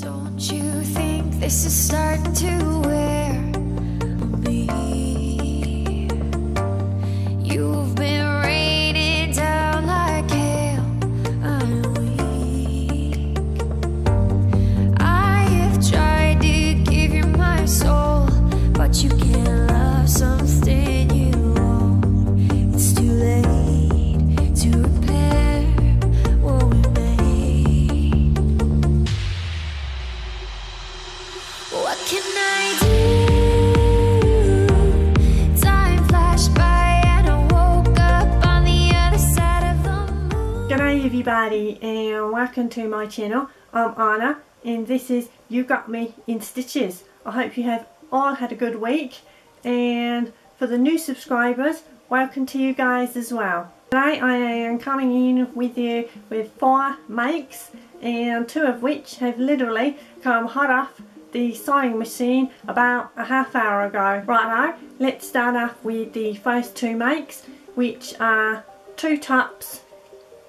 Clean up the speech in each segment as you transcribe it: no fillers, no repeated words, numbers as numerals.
Don't you think this is starting to wear on me? You've been rated down like hell. I'm weak. I have tried to give you my soul, but you can't love something you own. It's too late to repair what we made. What can I do? Time flashed by and I woke up on the other side of the moon. G'day everybody and welcome to my channel. I'm Anna and this is You Got Me in Stitches. I hope you have all had a good week, and for the new subscribers, welcome to you guys as well. Today I am coming in with you with 4 makes, and 2 of which have literally come hot off the sewing machine about a half hour ago. Righto, let's start off with the first 2 makes, which are 2 tops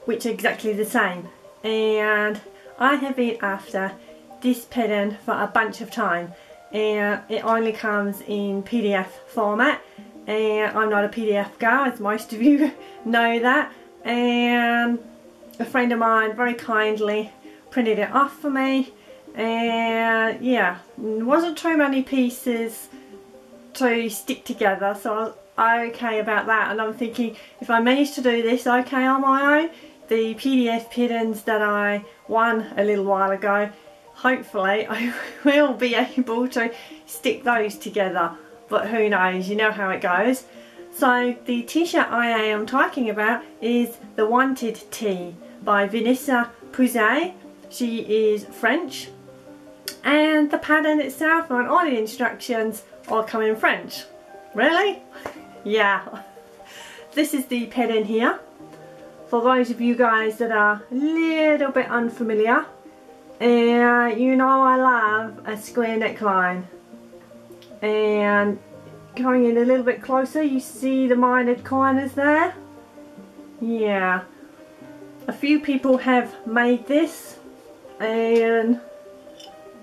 which are exactly the same, and I have been after this pattern for a bunch of time, and it only comes in PDF format, and I'm not a PDF girl, as most of you know that, and a friend of mine very kindly printed it off for me, and yeah, there wasn't too many pieces to stick together, so I was okay about that. And I'm thinking, if I manage to do this okay on my own, the PDF patterns that I won a little while ago, hopefully I will be able to stick those together, but who knows, you know how it goes. So the t-shirt I am talking about is the Wanted Tee by Vanessa Pouzet. She is French, and the pattern itself and all the instructions all come in French. Really? Yeah. This is the pattern here. For those of you guys that are a little bit unfamiliar, you know I love a square neckline, and coming in a little bit closer you see the mitered corners there. Yeah, a few people have made this and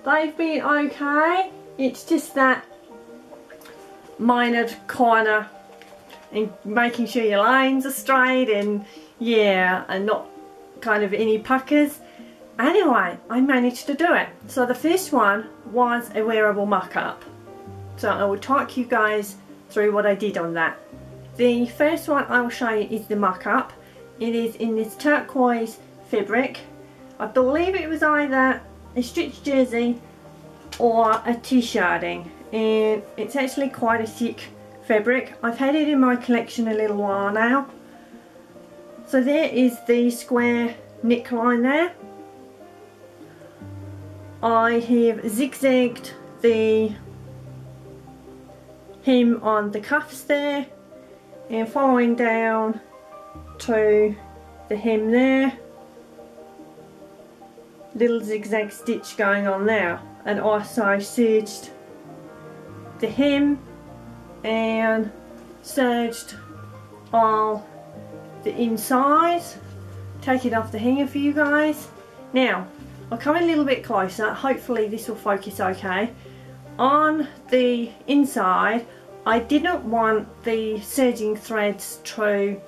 they've been okay. It's just that mitered corner and making sure your lines are straight, and yeah, and not kind of any puckers. Anyway, I managed to do it. So the first one was a wearable mock-up. So I will talk you guys through what I did on that. The first one I will show you is the mock-up. It is in this turquoise fabric. I believe it was either a stitched jersey or a t-shirting, and it's actually quite a thick fabric. I've had it in my collection a little while now. So there is the square neckline there. I have zigzagged the hem on the cuffs there, and following down to the hem there, little zigzag stitch going on there, and also serged the hem and serged all the inside. Take it off the hanger for you guys. Now I'll come a little bit closer, hopefully this will focus okay. On the inside I didn't want the serging threads to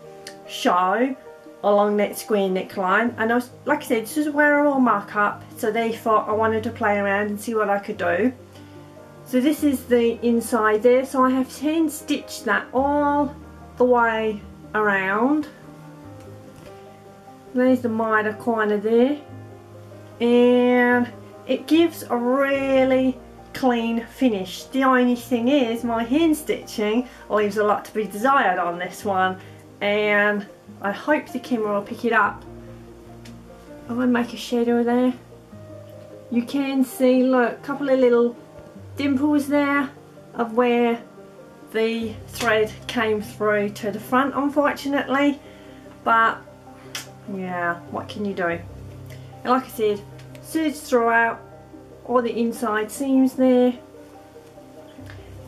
show along that square neckline, and I was, like I said, this is a wearable mark-up, so therefore I wanted to play around and see what I could do. So this is the inside there, so I have hand stitched that all the way around. There's the miter corner there, and it gives a really clean finish. The only thing is my hand stitching leaves a lot to be desired on this one, and I hope the camera will pick it up. I'm going to make a shadow there. You can see, look, a couple of little dimples there of where the thread came through to the front, unfortunately, but yeah, what can you do? And like I said, serged throughout all the inside seams there,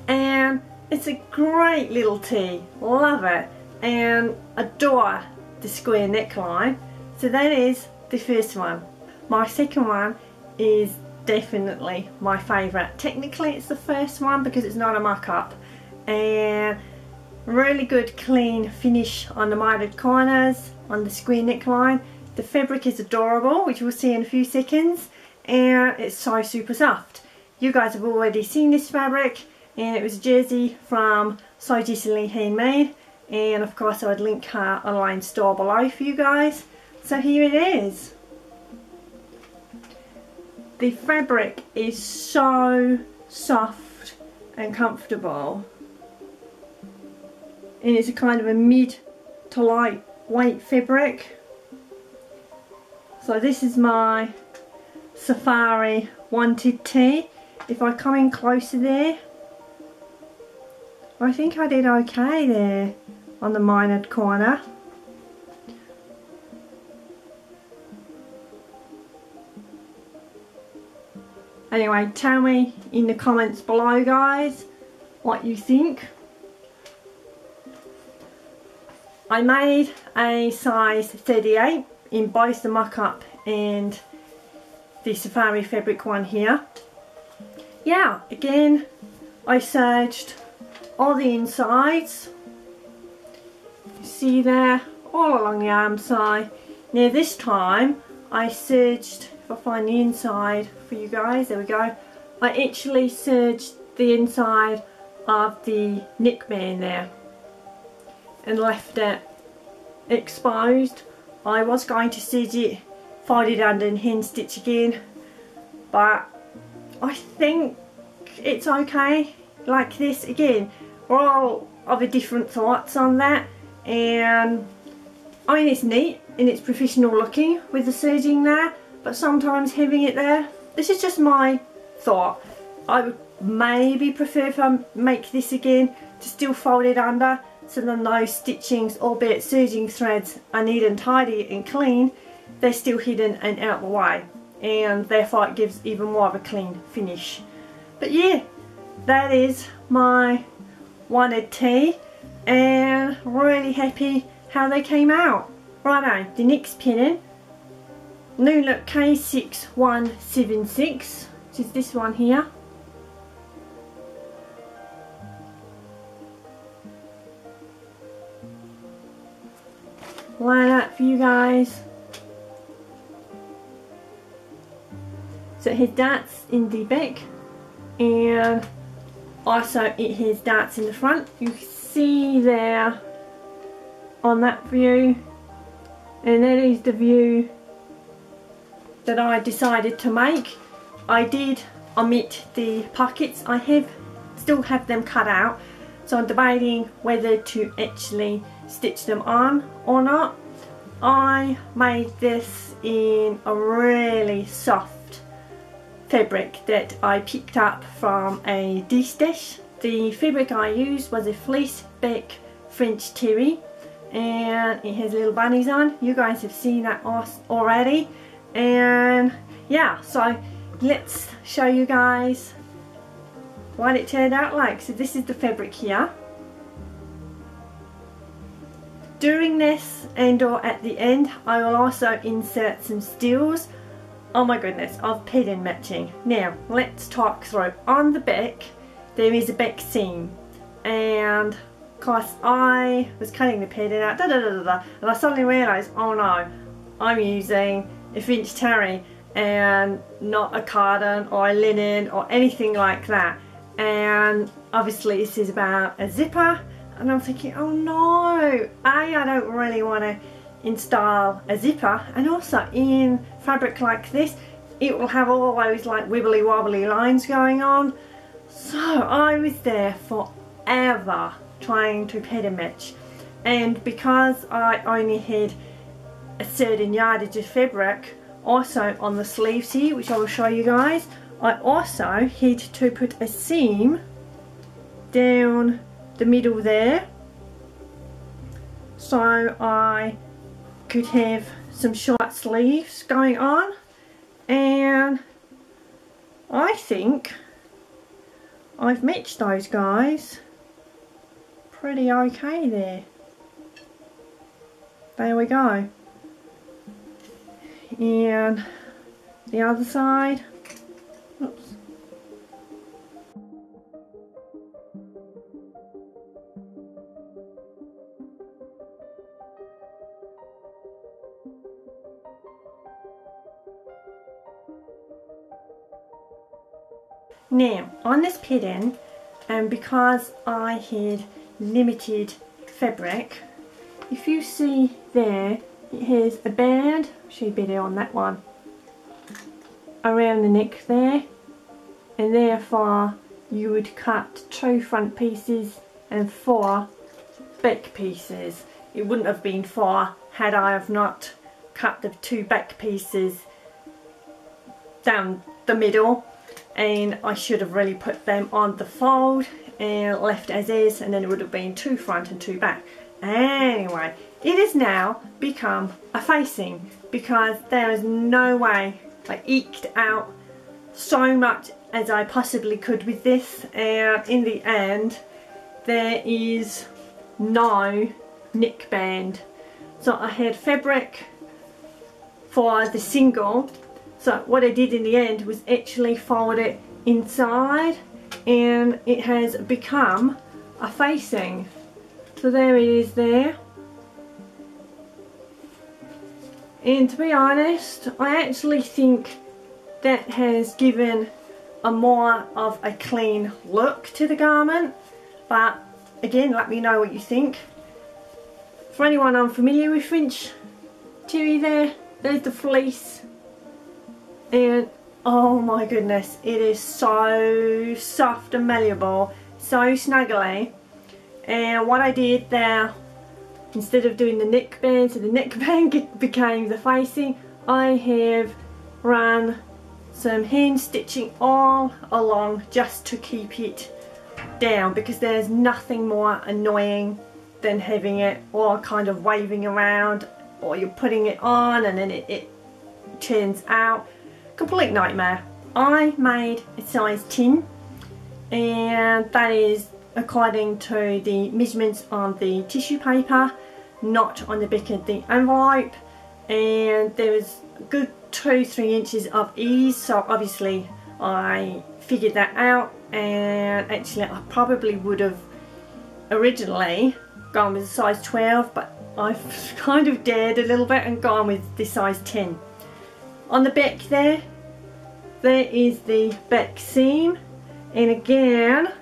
and it's a great little tee, love it, and adore the square neckline. So that is the first one. My second one is definitely my favourite. Technically it's the first one because it's not a mock-up, and really good clean finish on the mitered corners, on the square neckline. The fabric is adorable, which we'll see in a few seconds, and it's so super soft. You guys have already seen this fabric, and it was a jersey from So Jessie Handmade, and of course I would link her online store below for you guys. So here it is. The fabric is so soft and comfortable, and it's a kind of a mid to light weight fabric. So this is my Safari Wanted Tee. If I come in closer there, I think I did okay there on the mitered corner. Anyway, tell me in the comments below, guys, what you think. I made a size 38 in both the mock-up and the Safari fabric one here. Yeah, again, I serged all the insides. You see there, all along the arm side. Now this time, I serged, if I find the inside for you guys, there we go. I actually serged the inside of the neckband there and left it exposed. I was going to serge it, fold it under and hand stitch again, but I think it's okay like this. Again, we're all of a different thoughts on that, and I mean it's neat and it's professional looking with the serging there, but sometimes having it there, this is just my thought. I would maybe prefer, if I make this again, to still fold it under, so then those stitchings, albeit serging threads, are neat and tidy and clean, they're still hidden and out of the way, and therefore it gives even more of a clean finish. But yeah, that is my wanted tee, and really happy how they came out. Righto, the next pinning, New Look K6176, which is this one here. Lay that for you guys. So it has darts in the back, and also it has darts in the front. You can see there on that view, and that is the view that I decided to make. I did omit the pockets. I still have them cut out, so I'm debating whether to actually stitch them on or not. I made this in a really soft fabric that I picked up from a D-stash. The fabric I used was a fleece back French terry, and it has little bunnies on. You guys have seen that already, and yeah, so let's show you guys what it turned out like. So this is the fabric here. During this and or at the end, I will also insert some stills, oh my goodness, of pattern matching. Now let's talk through. On the back there is a back seam, and of course I was cutting the pattern out, and I suddenly realised, oh no, I'm using a French terry and not a carton or a linen or anything like that, and obviously this is about a zipper. And I'm thinking, oh no, I don't really want to install a zipper, and also in fabric like this it will have all those like wibbly wobbly lines going on. So I was there forever trying to pattern match, and because I only had a certain yardage of fabric also on the sleeves here, which I will show you guys, I also had to put a seam down the middle there so I could have some short sleeves going on, and I think I've matched those guys pretty okay there. There we go. And the other side, Oops. Now on this pattern, because I had limited fabric, if you see there, it has a band, I'll show you better on that one, around the neck there, and therefore you would cut 2 front pieces and 4 back pieces. It wouldn't have been 4 had I have not cut the 2 back pieces down the middle, and I should have really put them on the fold and left as is, and then it would have been 2 front and 2 back. Anyway, it has now become a facing because there is no way I eked out so much as I possibly could with this, and in the end there is no neckband. So I had fabric for the single, so what I did in the end was actually fold it inside, and it has become a facing. So there it is there. And to be honest, I actually think that has given a more of a clean look to the garment, but again, let me know what you think. For anyone unfamiliar with French terry, there's the fleece, and oh my goodness, it is so soft and malleable, so snuggly. And what I did there, instead of doing the neckband, so the neckband became the facing, I have run some hand stitching all along just to keep it down, because there's nothing more annoying than having it all kind of waving around, or you're putting it on and then it turns out. Complete nightmare. I made a size 10, and that is according to the measurements on the tissue paper, not on the back of the envelope, and there was a good 2-3 inches of ease, so obviously I figured that out. And actually I probably would have originally gone with a size 12, but I've kind of dared a little bit and gone with the size 10. On the back there is the back seam, and again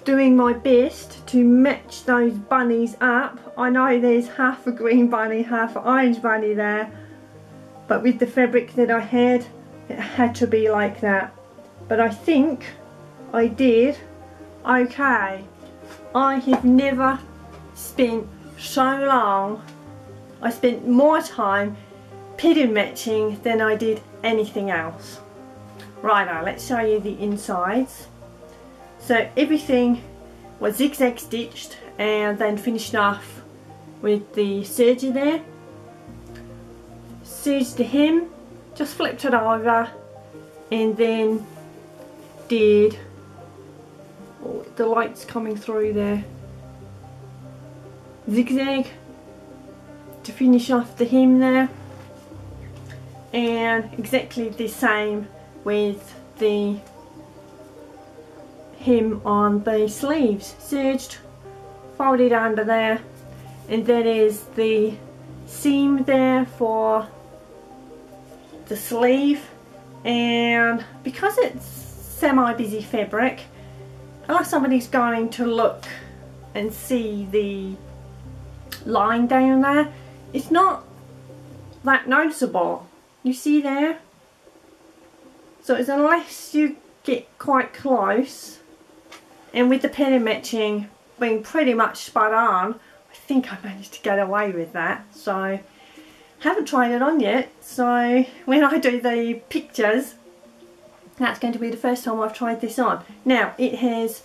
doing my best to match those bunnies up. I know there's half a green bunny, half an orange bunny there, but with the fabric that I had, it had to be like that. But I think I did okay. I have never spent so long, I spent more time pattern matching than I did anything else. Righto, let's show you the insides. So everything was zigzag stitched and then finished off with the serger there. Serged the hem, just flipped it over, and then did, oh, the light's coming through there, zigzag to finish off the hem there, and exactly the same with the hem on the sleeves. Serged, folded under there, and that is the seam there for the sleeve. And because it's semi-busy fabric, unless somebody's going to look and see the line down there, it's not that noticeable. You see there? So it's unless you get quite close, and with the pattern matching being pretty much spot on, I think I managed to get away with that. So haven't tried it on yet, so when I do the pictures, that's going to be the first time I've tried this on. Now it has,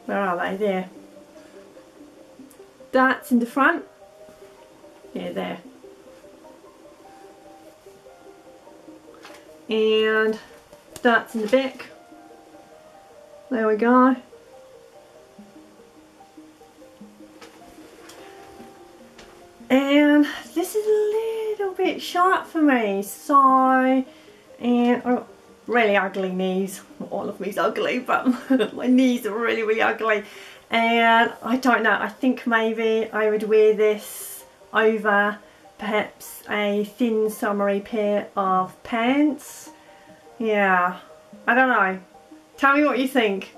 where are they? There. Darts in the front. Yeah, there. And darts in the back. There we go. And this is a little bit short for me, so, and really ugly knees. All of me's ugly, but my knees are really, really ugly. And I don't know, I think maybe I would wear this over perhaps a thin summery pair of pants. Yeah, I don't know. Tell me what you think.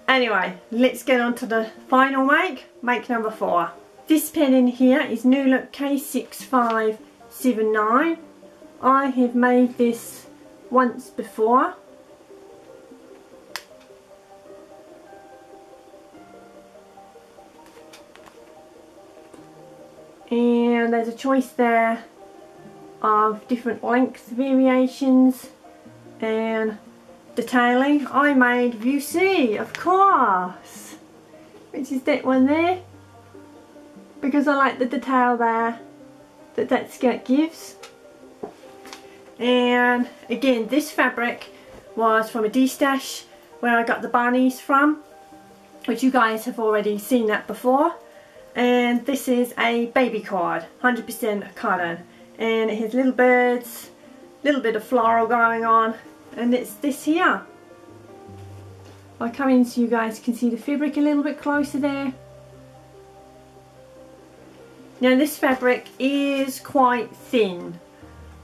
Anyway, let's get on to the final make number 4. This pen in here is New Look K6579. I have made this once before. And there's a choice there of different length variations and detailing. I made View C, of course, which is that one there, because I like the detail there that skirt gives. And again, this fabric was from a D-stash where I got the bunnies from, which you guys have already seen that before. And this is a baby cord, 100% cotton, and it has little birds, little bit of floral going on, and it's this here. I'll come in so you guys can see the fabric a little bit closer there. Now this fabric is quite thin,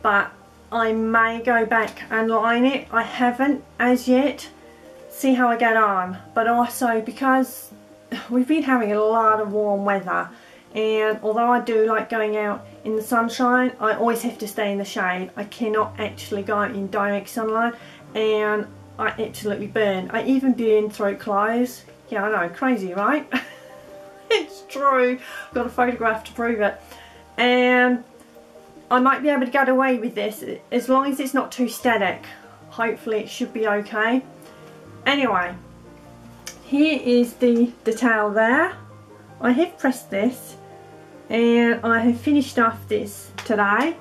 but I may go back and line it. I haven't as yet. See how I get on. But also because we've been having a lot of warm weather, and although I do like going out in the sunshine, I always have to stay in the shade. I cannot actually go out in direct sunlight, and I absolutely burn. I even burn through clothes. Yeah, I know, crazy, right? It's true. I've got a photograph to prove it. And I might be able to get away with this as long as it's not too static. Hopefully it should be okay. Anyway, here is the detail there. I have pressed this and I have finished off this today.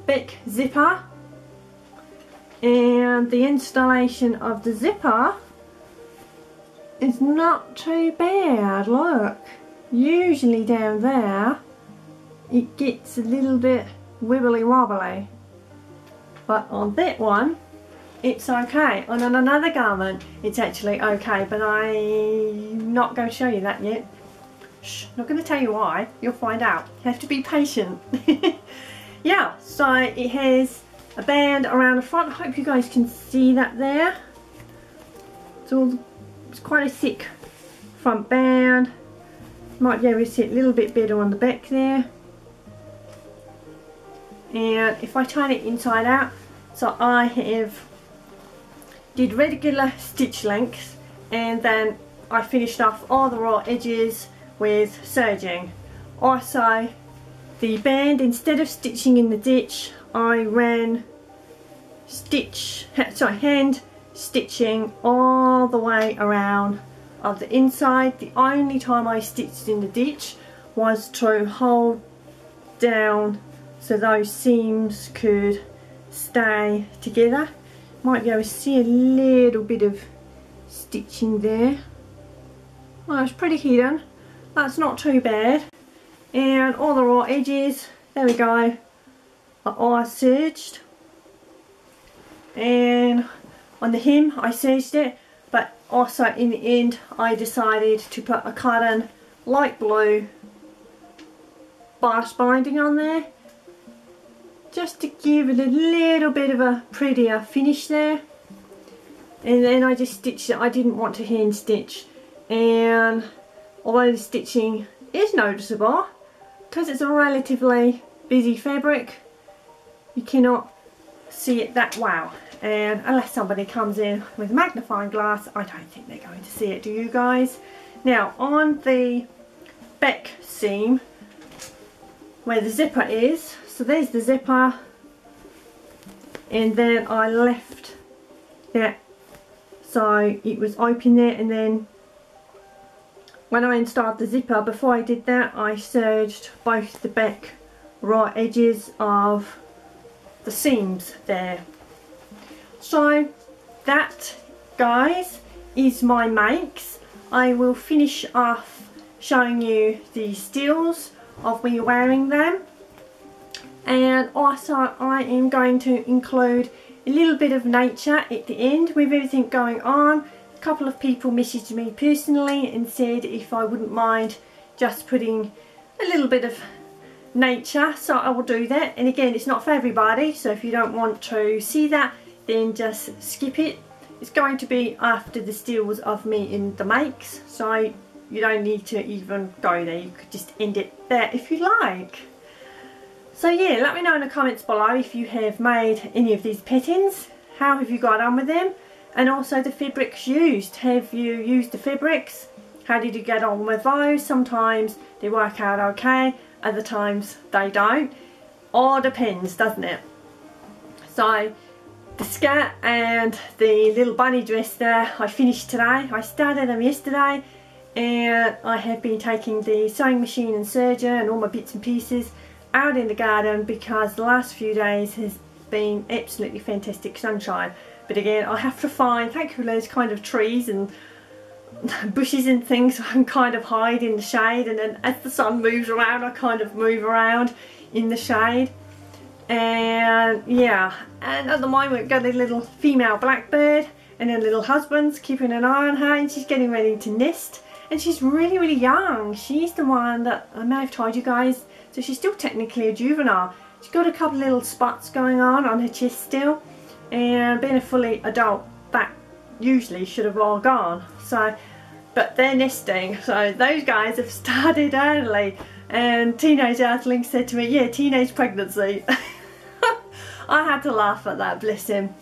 Back zipper, and the installation of the zipper is not too bad. Look, usually down there it gets a little bit wibbly wobbly, but on that one it's okay. And on another garment it's actually okay, but I'm not going to show you that yet. Shh, not going to tell you why. You'll find out. You have to be patient. Yeah, so it has a band around the front. I hope you guys can see that there. It's quite a thick front band. Might be able to see it a little bit better on the back there. And if I turn it inside out, so I have did regular stitch lengths, and then I finished off all the raw edges with serging. Also, the band, instead of stitching in the ditch, I ran hand stitching all the way around of the inside. The only time I stitched in the ditch was to hold down so those seams could stay together. Might be able to see a little bit of stitching there. Well, it's pretty hidden. That's not too bad. And all the raw edges, there we go, are all serged. And on the hem I serged it, but also in the end I decided to put a cotton light blue bias binding on there, just to give it a little bit of a prettier finish there. And then I just stitched it. I didn't want to hand stitch, and although the stitching is noticeable, because it's a relatively busy fabric, you cannot see it that well. And unless somebody comes in with a magnifying glass, I don't think they're going to see it, do you guys? Now on the back seam where the zipper is, so there's the zipper, and then I left that so it was open there, and then when I installed the zipper, before I did that, I serged both the back raw edges of the seams there. So that, guys, is my makes. I will finish off showing you the stills of me wearing them, And also I am going to include a little bit of nature at the end with everything going on. A couple of people messaged me personally and said if I wouldn't mind just putting a little bit of nature, so I will do that. And again, it's not for everybody, so if you don't want to see that, then just skip it. It's going to be after the stills of me in the makes, so you don't need to even go there. You could just end it there if you like. So yeah, let me know in the comments below if you have made any of these patterns. How have you got on with them? And also the fabrics used. Have you used the fabrics? How did you get on with those? Sometimes they work out okay, other times they don't. All depends, doesn't it? So the skirt and the little bunny dress there I finished today. I started them yesterday, and I have been taking the sewing machine and serger and all my bits and pieces out in the garden because the last few days has been absolutely fantastic sunshine. But again, I have to find, thankfully, those kind of trees and bushes and things so I can kind of hide in the shade, and then as the sun moves around I kind of move around in the shade. And yeah, and at the moment we've got a little female blackbird and her little husband's keeping an eye on her, and she's getting ready to nest, and she's really young. She's the one that I may have told you guys, so she's still technically a juvenile. She's got a couple of little spots going on her chest still, and being a fully adult, that usually should have all gone. So, but they're nesting, so those guys have started early. And Teenage Earthling said to me, yeah, teenage pregnancy. I had to laugh at that, bless him.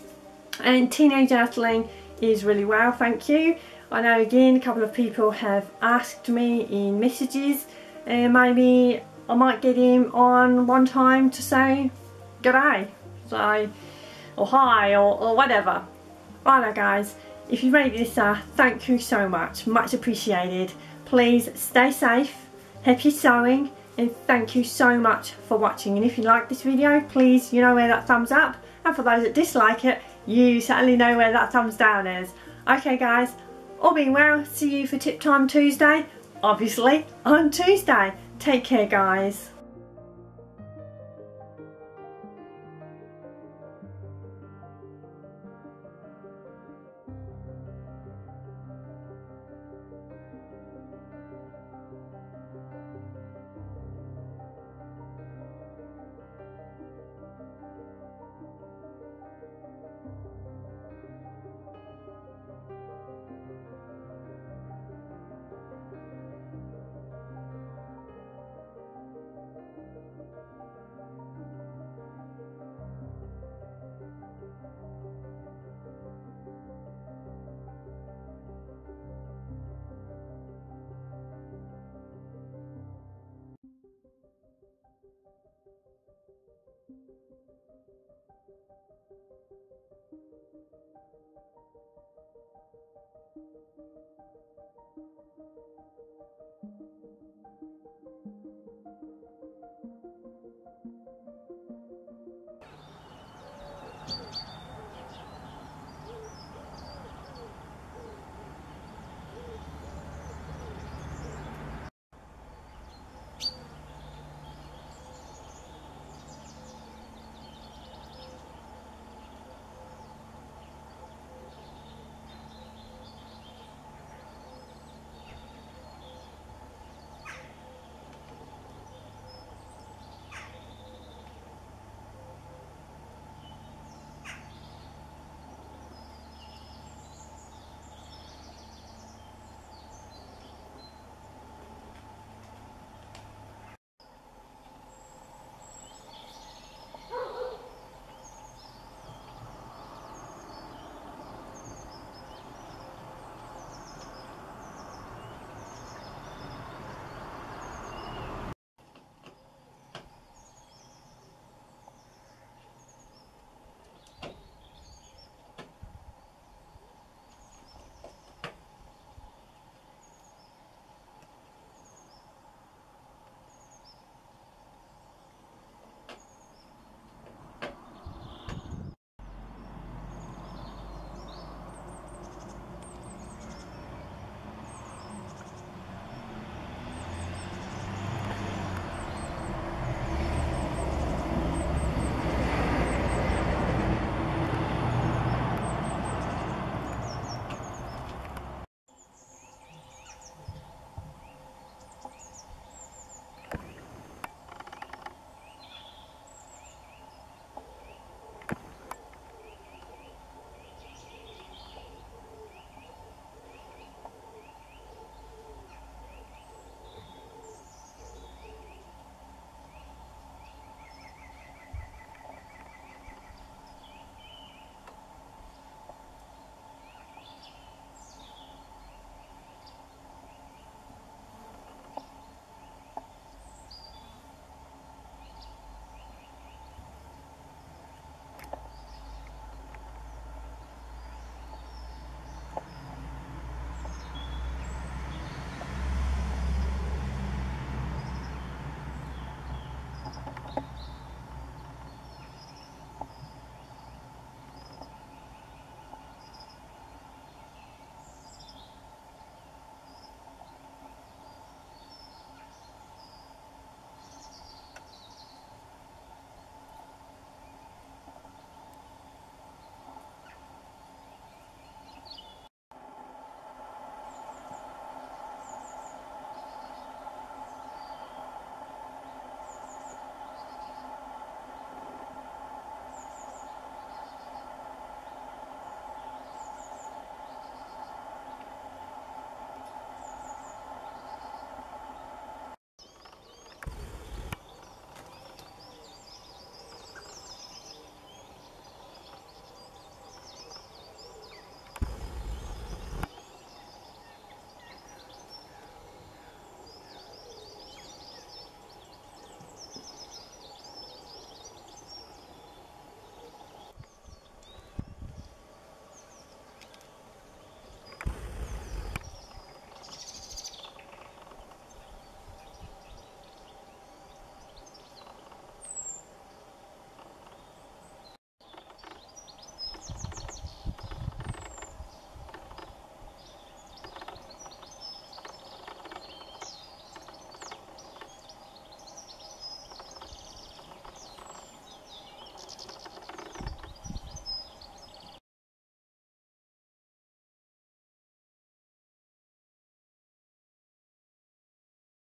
And Teenage Earthling is really well, thank you. I know again a couple of people have asked me in messages, and maybe I might get him on one time to say g'day, so, or hi, or whatever. Righto guys, if you made this thank you so much, much appreciated. Please stay safe, happy sewing, and thank you so much for watching. And if you like this video, please, you know where that thumbs up, and for those that dislike it, you certainly know where that thumbs down is. Okay guys, all being well, see you for Tip Time Tuesday, obviously on Tuesday. Take care guys.